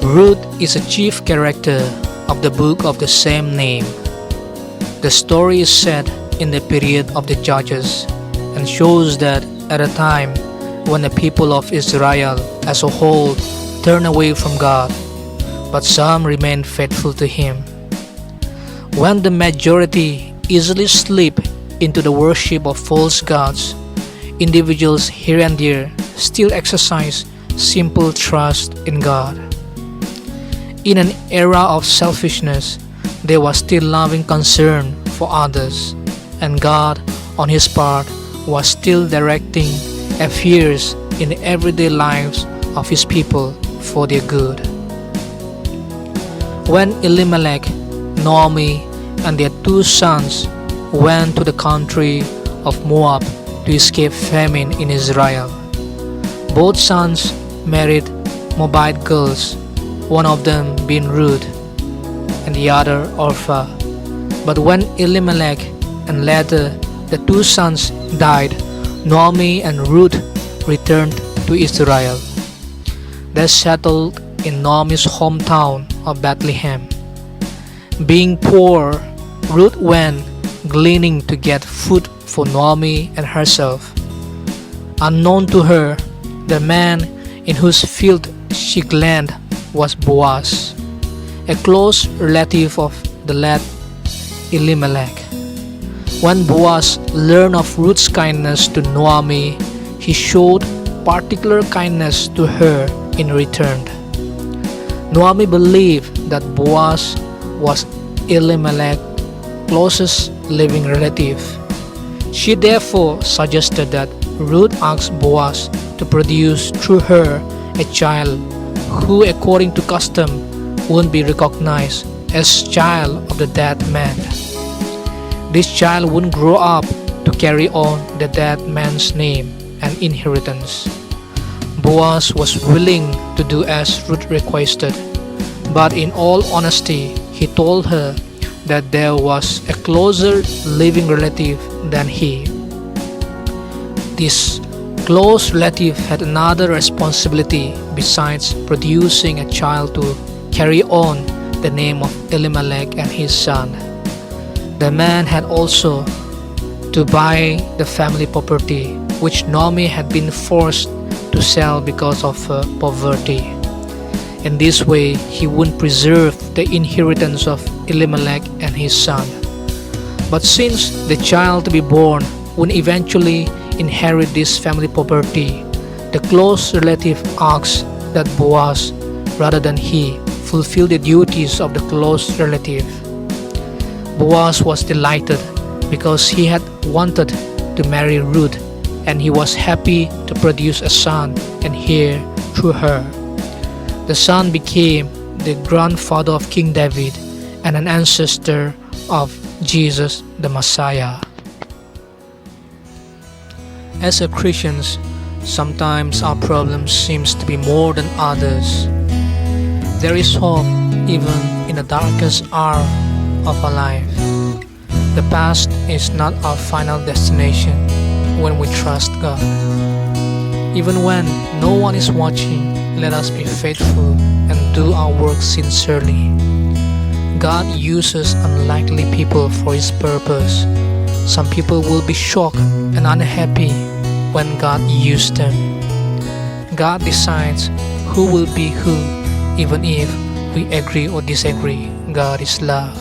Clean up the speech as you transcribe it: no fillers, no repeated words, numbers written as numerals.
Ruth is a chief character of the book of the same name. The story is set in the period of the Judges and shows that at a time when the people of Israel as a whole turned away from God, but some remained faithful to Him. When the majority easily slip into the worship of false gods, individuals here and there still exercise simple trust in God. In an era of selfishness, there was still loving concern for others, and God, on His part, was still directing affairs in the everyday lives of His people for their good. When Elimelech, Naomi, and their 2 sons went to the country of Moab to escape famine in Israel, both sons married Moabite girls, one of them being Ruth and the other Orpah. But when Elimelech and later the 2 sons died, Naomi and Ruth returned to Israel. They settled in Naomi's hometown of Bethlehem. Being poor, Ruth went gleaning to get food for Naomi and herself. Unknown to her, the man in whose field she gleaned was Boaz, a close relative of the late Elimelech. When Boaz learned of Ruth's kindness to Naomi, he showed particular kindness to her in return. Naomi believed that Boaz was Elimelech's closest living relative. She therefore suggested that Ruth ask Boaz to produce through her a child who, according to custom, would be recognized as child of the dead man. This child wouldn't grow up to carry on the dead man's name and inheritance. Boaz was willing to do as Ruth requested, but in all honesty, he told her that there was a closer living relative than he. This close relative had another responsibility besides producing a child to carry on the name of Elimelech and his son. The man had also to buy the family property, which Naomi had been forced to sell because of her poverty. In this way, he would preserve the inheritance of Elimelech and his son. But since the child to be born would eventually inherit this family property, the close relative asked that Boaz, rather than he, fulfill the duties of the close relative. Boaz was delighted because he had wanted to marry Ruth, and he was happy to produce a son and heir through her. The son became the grandfather of King David and an ancestor of Jesus the Messiah. As a Christians, sometimes our problems seems to be more than others. There is hope even in the darkest hour of our life. The past is not our final destination when we trust God. Even when no one is watching, let us be faithful and do our work sincerely. God uses unlikely people for His purpose. Some people will be shocked and unhappy when God uses them. God decides who will be who, even if we agree or disagree. God is love.